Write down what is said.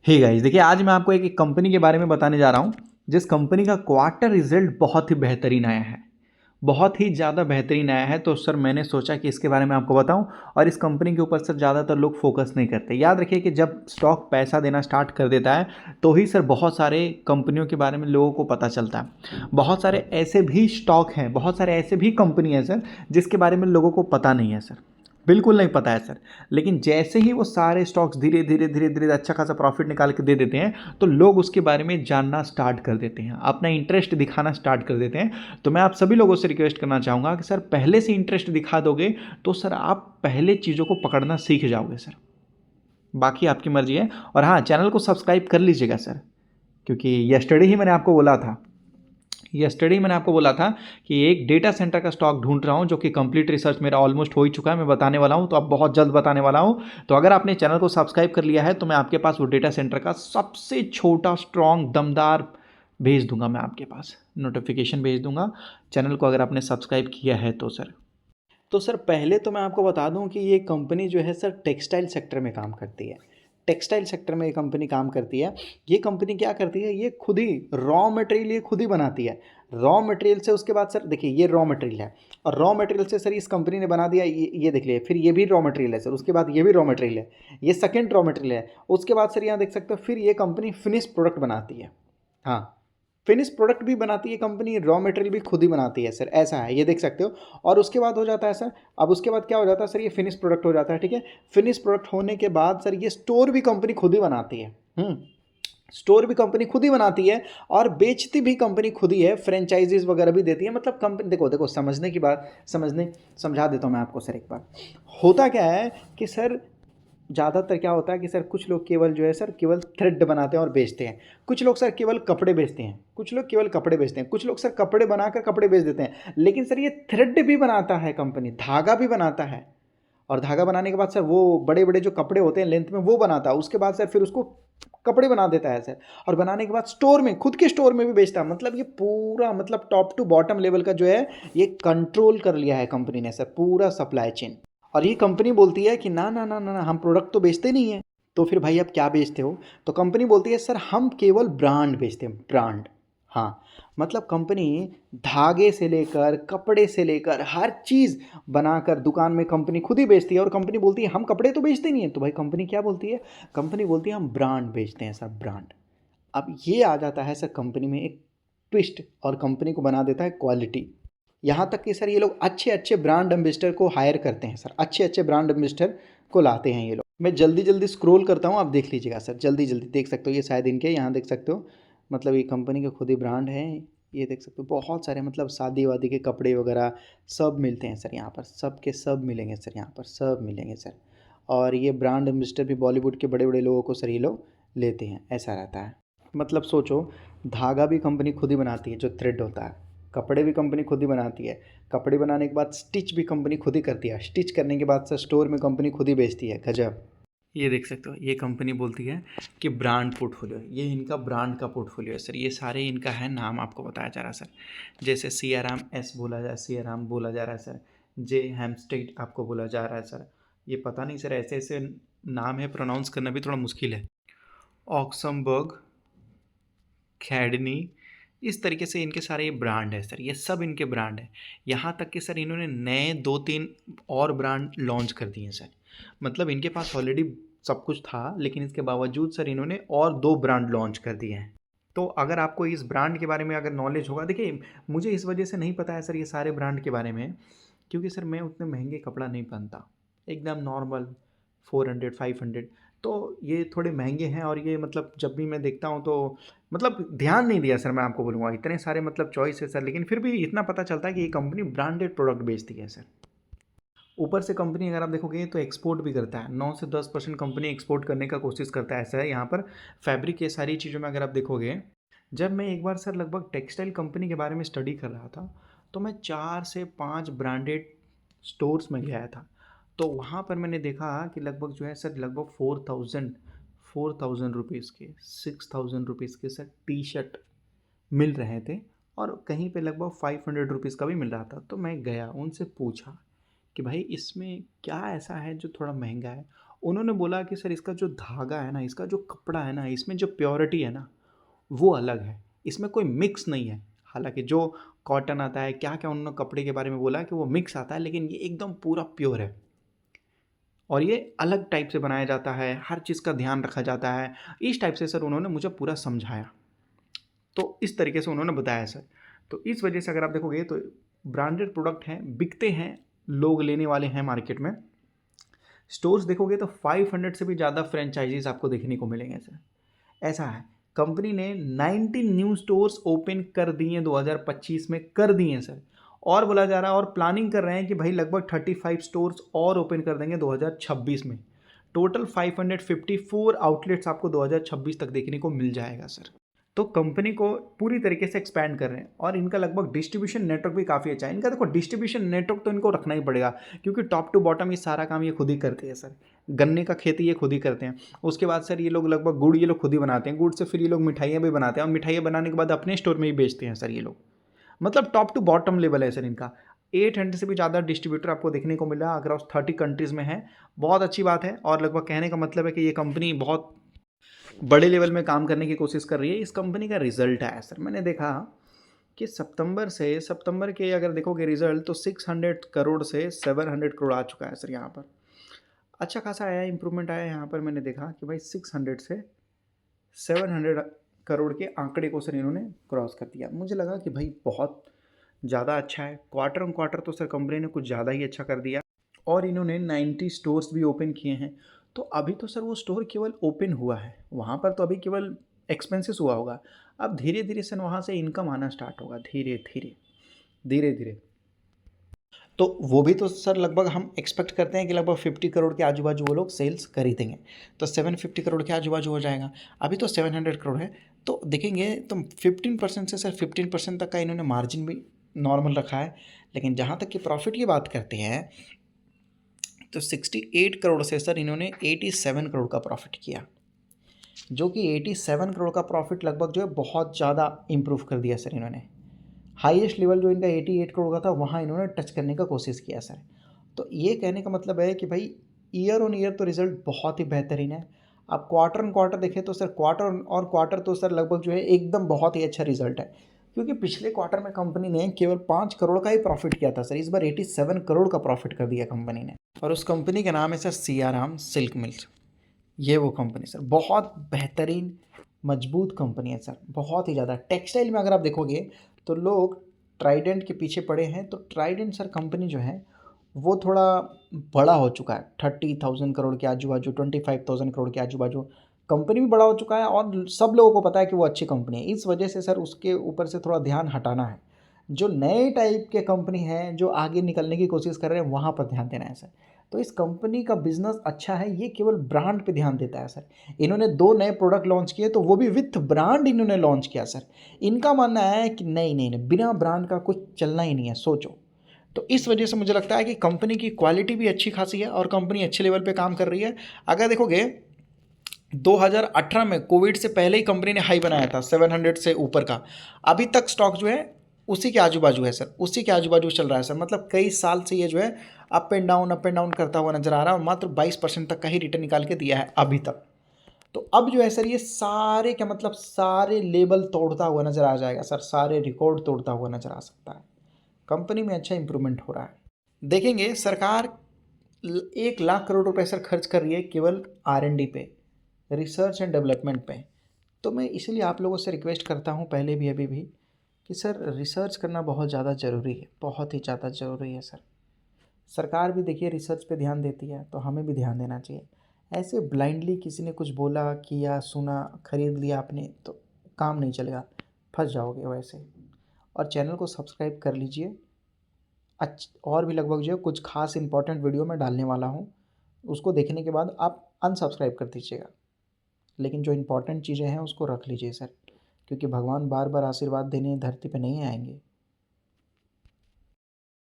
Hey guys, देखिए आज मैं आपको एक कंपनी के बारे में बताने जा रहा हूँ जिस कंपनी का क्वार्टर रिजल्ट बहुत ही बेहतरीन आया है, बहुत ही ज़्यादा बेहतरीन आया है। तो सर मैंने सोचा कि इसके बारे में आपको बताऊं। और इस कंपनी के ऊपर सर ज़्यादातर लोग फोकस नहीं करते। याद रखिए कि जब स्टॉक पैसा देना स्टार्ट कर देता है तो ही सर बहुत सारे कंपनियों के बारे में लोगों को पता चलता है। बहुत सारे ऐसे भी स्टॉक हैं, बहुत सारे ऐसे भी कंपनी हैं सर जिसके बारे में लोगों को पता नहीं है सर, बिल्कुल नहीं पता है सर। लेकिन जैसे ही वो सारे स्टॉक्स धीरे धीरे धीरे धीरे अच्छा खासा प्रॉफिट निकाल के दे देते हैं तो लोग उसके बारे में जानना स्टार्ट कर देते हैं, अपना इंटरेस्ट दिखाना स्टार्ट कर देते हैं। तो मैं आप सभी लोगों से रिक्वेस्ट करना चाहूँगा कि सर पहले से इंटरेस्ट दिखा दोगे तो सर आप पहले चीज़ों को पकड़ना सीख जाओगे सर। बाकी आपकी मर्जी है। और हाँ, चैनल को सब्सक्राइब कर लीजिएगा सर, क्योंकि यस्टरडे ही मैंने आपको बोला था, कि एक डेटा सेंटर का स्टॉक ढूंढ रहा हूं जो कि कंप्लीट रिसर्च मेरा ऑलमोस्ट हो ही चुका है। मैं बताने वाला हूं, तो अब बहुत जल्द बताने वाला हूं। तो अगर आपने चैनल को सब्सक्राइब कर लिया है तो मैं आपके पास वो डेटा सेंटर का सबसे छोटा स्ट्रॉन्ग दमदार भेज दूंगा, मैं आपके पास नोटिफिकेशन भेज दूंगा। चैनल को अगर आपने सब्सक्राइब किया है तो सर पहले तो मैं आपको बता दूं कि ये कंपनी जो है सर टेक्सटाइल सेक्टर में काम करती है। टेक्सटाइल सेक्टर में ये कंपनी काम करती है। ये कंपनी क्या करती है, ये खुद ही रॉ मटेरियल ये खुद ही बनाती है। रॉ मटेरियल से उसके बाद सर देखिए ये रॉ मटेरियल है, और रॉ मटेरियल से सर इस कंपनी ने बना दिया ये देख लिया, फिर ये भी रॉ मटेरियल है सर, उसके बाद ये भी रॉ मटेरियल है, ये सेकेंड रॉ मटेरियल है। उसके बाद सर यहाँ देख सकते हो फिर ये कंपनी फिनिश प्रोडक्ट बनाती है। हाँ, फिनिश प्रोडक्ट भी बनाती है कंपनी, रॉ मटेरियल भी खुद ही बनाती है सर, ऐसा है, ये देख सकते हो। और उसके बाद हो जाता है सर, अब उसके बाद क्या हो जाता है सर, ये फिनिश प्रोडक्ट हो जाता है, ठीक है। फिनिश प्रोडक्ट होने के बाद सर ये स्टोर भी कंपनी खुद ही बनाती है। स्टोर भी कंपनी खुद ही बनाती है और बेचती भी कंपनी खुद ही है, फ्रेंचाइजीज वगैरह भी देती है। मतलब कंपनी देखो देखो समझने की बात, समझा देता हूँ मैं आपको सर एक बार। होता क्या है कि सर ज़्यादातर क्या होता है कि सर कुछ लोग केवल जो है सर केवल थ्रेड बनाते हैं और बेचते हैं, कुछ लोग सर केवल कपड़े बेचते हैं, कुछ लोग केवल कपड़े बेचते हैं, कुछ लोग सर कपड़े बनाकर कपड़े बेच देते हैं। लेकिन सर ये थ्रेड भी बनाता है कंपनी, धागा भी बनाता है। और धागा बनाने के बाद सर वो बड़े बड़े जो कपड़े होते हैं लेंथ में वो बनाता है, उसके बाद सर फिर उसको कपड़े बना देता है सर। और बनाने के बाद स्टोर में, खुद के स्टोर में भी बेचता है। मतलब ये पूरा मतलब टॉप टू बॉटम लेवल का जो है ये कंट्रोल कर लिया है कंपनी ने सर, पूरा सप्लाई चेन। और ये कंपनी बोलती है कि ना ना ना ना ना, हम प्रोडक्ट तो बेचते नहीं है। तो फिर भाई आप क्या बेचते हो? तो कंपनी बोलती है सर हम केवल ब्रांड बेचते हैं, ब्रांड। हाँ, मतलब कंपनी धागे से लेकर कपड़े से लेकर हर चीज़ बनाकर दुकान में कंपनी खुद ही बेचती है। और कंपनी बोलती है हम कपड़े तो बेचते नहीं है। तो भाई कंपनी क्या बोलती है? कंपनी बोलती है हम ब्रांड बेचते हैं सर, ब्रांड। अब ये आ जाता है सर कंपनी में एक ट्विस्ट, और कंपनी को बना देता है क्वालिटी। यहाँ तक कि सर ये लोग अच्छे अच्छे ब्रांड एम्बेसडर को हायर करते हैं सर, अच्छे अच्छे ब्रांड एम्बेसडर को लाते हैं ये लोग। मैं जल्दी जल्दी स्क्रॉल करता हूँ, आप देख लीजिएगा सर, जल्दी जल्दी देख सकते हो, ये शायद इनके यहाँ देख सकते हो। मतलब ये कंपनी के खुद ही ब्रांड है। ये देख सकते हो बहुत सारे, मतलब शादी वादी के कपड़े वगैरह सब मिलते हैं सर यहाँ पर, सब के सब मिलेंगे सर, यहाँ पर सब मिलेंगे सर। और ये ब्रांड एम्बेसडर भी बॉलीवुड के बड़े बड़े लोगों को सर ये लोग लेते हैं, ऐसा रहता है। मतलब सोचो, धागा भी कंपनी खुद ही बनाती है जो थ्रेड होता है, कपड़े भी कंपनी खुद ही बनाती है, कपड़े बनाने के बाद स्टिच भी कंपनी खुद ही करती है, स्टिच करने के बाद सर स्टोर में कंपनी खुद ही बेचती है। गजब। ये देख सकते हो, ये कंपनी बोलती है कि ब्रांड पोर्टफोलियो, ये इनका ब्रांड का पोर्टफोलियो है सर। ये सारे इनका है, नाम आपको बताया जा रहा है सर। जैसे सियाराम एस बोला जा, सियाराम बोला जा रहा है सर। जे हेम्स्टेड आपको बोला जा रहा है सर। ये पता नहीं सर, ऐसे ऐसे नाम है, प्रोनाउंस करना भी थोड़ा मुश्किल है। ऑक्समबर्ग, खैडनी, इस तरीके से इनके सारे ये ब्रांड है सर, ये सब इनके ब्रांड है। यहाँ तक कि सर इन्होंने नए 2-3 और ब्रांड लॉन्च कर दिए हैं सर। मतलब इनके पास ऑलरेडी सब कुछ था, लेकिन इसके बावजूद सर इन्होंने और 2 ब्रांड लॉन्च कर दिए हैं। तो अगर आपको इस ब्रांड के बारे में अगर नॉलेज होगा, देखिए मुझे इस वजह से नहीं पता है सर ये सारे ब्रांड के बारे में, क्योंकि सर मैं उतने महंगे कपड़ा नहीं पहनता, एकदम नॉर्मल 400-500। तो ये थोड़े महंगे हैं, और ये मतलब जब भी मैं देखता हूँ तो मतलब ध्यान नहीं दिया सर, मैं आपको बोलूँगा इतने सारे मतलब चॉइस है सर, लेकिन फिर भी इतना पता चलता है कि ये कंपनी ब्रांडेड प्रोडक्ट बेचती है सर। ऊपर से कंपनी अगर आप देखोगे तो एक्सपोर्ट भी करता है, 9 से 10% कंपनी एक्सपोर्ट करने का कोशिश करता है, ऐसा है यहाँ पर। फैब्रिक, ये सारी चीज़ों में अगर आप देखोगे, जब मैं एक बार सर लगभग टेक्सटाइल कंपनी के बारे में स्टडी कर रहा था, तो मैं 4 से 5 ब्रांडेड स्टोर्स में गया था। तो वहाँ पर मैंने देखा कि लगभग जो है सर लगभग 4,000 के, 6,000 के सर टी शर्ट मिल रहे थे, और कहीं पे लगभग 500 का भी मिल रहा था। तो मैं गया, उनसे पूछा कि भाई इसमें क्या ऐसा है जो थोड़ा महंगा है? उन्होंने बोला कि सर इसका जो धागा है ना, इसका जो कपड़ा है ना, इसमें जो प्योरिटी है ना वो अलग है, इसमें कोई मिक्स नहीं है। हालांकि जो कॉटन आता है, क्या क्या उन्होंने कपड़े के बारे में बोला कि वो मिक्स आता है, लेकिन ये एकदम पूरा प्योर है और ये अलग टाइप से बनाया जाता है, हर चीज़ का ध्यान रखा जाता है। इस टाइप से सर उन्होंने मुझे पूरा समझाया, तो इस तरीके से उन्होंने बताया सर। तो इस वजह से अगर आप देखोगे तो ब्रांडेड प्रोडक्ट हैं, बिकते हैं, लोग लेने वाले हैं मार्केट में। स्टोर्स देखोगे तो 500 से भी ज़्यादा फ्रेंचाइजीज आपको देखने को मिलेंगे सर। ऐसा है, कंपनी ने 90 न्यू स्टोर्स ओपन कर दिए 2025 में, कर दिए हैं सर। और बोला जा रहा है और प्लानिंग कर रहे हैं कि भाई लगभग 35 स्टोर्स और ओपन कर देंगे 2026 में। टोटल 554 आउटलेट्स आपको 2026 तक देखने को मिल जाएगा सर। तो कंपनी को पूरी तरीके से एक्सपैंड कर रहे हैं और इनका लगभग डिस्ट्रीब्यूशन नेटवर्क भी काफ़ी अच्छा है। इनका देखो डिस्ट्रीब्यूशन नेटवर्क तो इनको रखना ही पड़ेगा, क्योंकि टॉप टू बॉटम ये सारा काम ये खुद ही करते हैं सर। गन्ने का खेती ये खुद ही करते हैं। उसके बाद सर ये लोग लगभग गुड़ ये लोग खुद ही बनाते हैं, गुड़ से फिर ये लोग मिठाइयाँ भी बनाते हैं और मिठाइयाँ बनाने के बाद अपने स्टोर में ही बेचते हैं सर ये लोग। मतलब टॉप टू बॉटम लेवल है सर इनका। 800 से भी ज़्यादा डिस्ट्रीब्यूटर आपको देखने को मिला अक्रॉस 30 कंट्रीज़ में है। बहुत अच्छी बात है और लगभग कहने का मतलब है कि ये कंपनी बहुत बड़े लेवल में काम करने की कोशिश कर रही है। इस कंपनी का रिजल्ट आया सर, मैंने देखा कि सितंबर के अगर देखोगे रिजल्ट तो 600 करोड़ से 700 करोड़ आ चुका है सर। यहाँ पर अच्छा खासा आया, इंप्रूवमेंट आया। यहाँ पर मैंने देखा कि भाई 600 से 700 करोड़ के आंकड़े को सर इन्होंने क्रॉस कर दिया। मुझे लगा कि भाई बहुत ज़्यादा अच्छा है। क्वार्टर ऑन क्वार्टर तो सर कंपनी ने कुछ ज़्यादा ही अच्छा कर दिया और इन्होंने 90 स्टोर्स भी ओपन किए हैं। तो अभी तो सर वो स्टोर केवल ओपन हुआ है, वहाँ पर तो अभी केवल एक्सपेंसेस हुआ होगा। अब धीरे धीरे सर वहाँ से इनकम आना स्टार्ट होगा, धीरे धीरे धीरे धीरे। तो वो भी तो सर लगभग हम एक्सपेक्ट करते हैं कि लगभग 50 करोड़ के आजू बाजू वो लोग सेल्स कर ही देंगे, तो 750 करोड़ के आजू बाजू हो जाएगा। अभी तो 700 करोड़ है, तो देखेंगे तो 15% से सर 15% तक का इन्होंने मार्जिन भी नॉर्मल रखा है। लेकिन जहाँ तक कि प्रॉफिट की बात करते हैं तो 68 करोड़ से सर इन्होंने 87 करोड़ का प्रॉफिट किया, जो कि 87 करोड़ का प्रॉफिट लगभग जो है बहुत ज़्यादा इम्प्रूव कर दिया सर इन्होंने। हाईएस्ट लेवल जो इनका 88 करोड़ का था वहाँ इन्होंने टच करने का कोशिश किया सर। तो ये कहने का मतलब है कि भाई ईयर ऑन ईयर तो रिज़ल्ट बहुत ही बेहतरीन है। आप क्वार्टर ऑन क्वार्टर देखें तो सर क्वार्टर और क्वार्टर तो सर लगभग जो है एकदम बहुत ही अच्छा रिजल्ट है, क्योंकि पिछले क्वार्टर में कंपनी ने केवल 5 करोड़ का ही प्रॉफिट किया था सर। इस बार 87 करोड़ का प्रॉफिट कर दिया कंपनी ने। और उस कंपनी का नाम है सर सियाराम सिल्क मिल्स। ये वो कंपनी सर बहुत बेहतरीन मजबूत कंपनी है सर, बहुत ही ज़्यादा। टेक्सटाइल में अगर आप देखोगे तो लोग ट्राइडेंट के पीछे पड़े हैं, तो ट्राइडेंट सर कंपनी जो है वो थोड़ा बड़ा हो चुका है। 30,000 करोड़ के आजू बाजू, 25,000 करोड़ के आजू बाजू कंपनी भी बड़ा हो चुका है और सब लोगों को पता है कि वो अच्छी कंपनी है। इस वजह से सर उसके ऊपर से थोड़ा ध्यान हटाना है। जो नए टाइप के कंपनी हैं जो आगे निकलने की कोशिश कर रहे हैं वहाँ पर ध्यान देना है सर। तो इस कंपनी का बिजनेस अच्छा है, ये केवल ब्रांड पे ध्यान देता है सर। इन्होंने 2 नए प्रोडक्ट लॉन्च किए, तो वो भी विथ ब्रांड इन्होंने लॉन्च किया सर। इनका मानना है कि नहीं नहीं नहीं, बिना ब्रांड का कुछ चलना ही नहीं है, सोचो। तो इस वजह से मुझे लगता है कि कंपनी की क्वालिटी भी अच्छी खासी है और कंपनी अच्छे लेवल पे काम कर रही है। अगर देखोगे 2018 में कोविड से पहले ही कंपनी ने हाई बनाया था 700 से ऊपर का, अभी तक स्टॉक जो है उसी के आजू बाजू है सर, उसी के आजू बाजू चल रहा है सर। मतलब कई साल से ये जो है अप एंड डाउन करता हुआ नजर आ रहा है और मात्र 22% तक का ही रिटर्न निकाल के दिया है अभी तक। तो अब जो है सर ये सारे क्या मतलब सारे लेवल तोड़ता हुआ नजर आ जाएगा सर, सारे रिकॉर्ड तोड़ता हुआ नजर आ सकता है। कंपनी में अच्छा इंप्रूवमेंट हो रहा है। देखेंगे सरकार 1 लाख करोड़ रुपए सर खर्च कर रही है केवल R&D पे, रिसर्च एंड डेवलपमेंट पे। तो मैं इसलिए आप लोगों से रिक्वेस्ट करता हूँ पहले भी अभी भी कि सर रिसर्च करना बहुत ज़्यादा ज़रूरी है, बहुत ही ज़्यादा ज़रूरी है सर। सरकार भी देखिए रिसर्च पे ध्यान देती है, तो हमें भी ध्यान देना चाहिए। ऐसे ब्लाइंडली किसी ने कुछ बोला, किया, सुना, खरीद लिया आपने, तो काम नहीं चलेगा, फंस जाओगे वैसे। और चैनल को सब्सक्राइब कर लीजिए। और भी लगभग जो है कुछ खास इंपॉर्टेंट वीडियो मैं डालने वाला हूँ, उसको देखने के बाद आप अनसब्सक्राइब कर दीजिएगा। लेकिन जो इंपॉर्टेंट चीज़ें हैं उसको रख लीजिए सर, क्योंकि भगवान बार बार आशीर्वाद देने धरती पे नहीं आएंगे।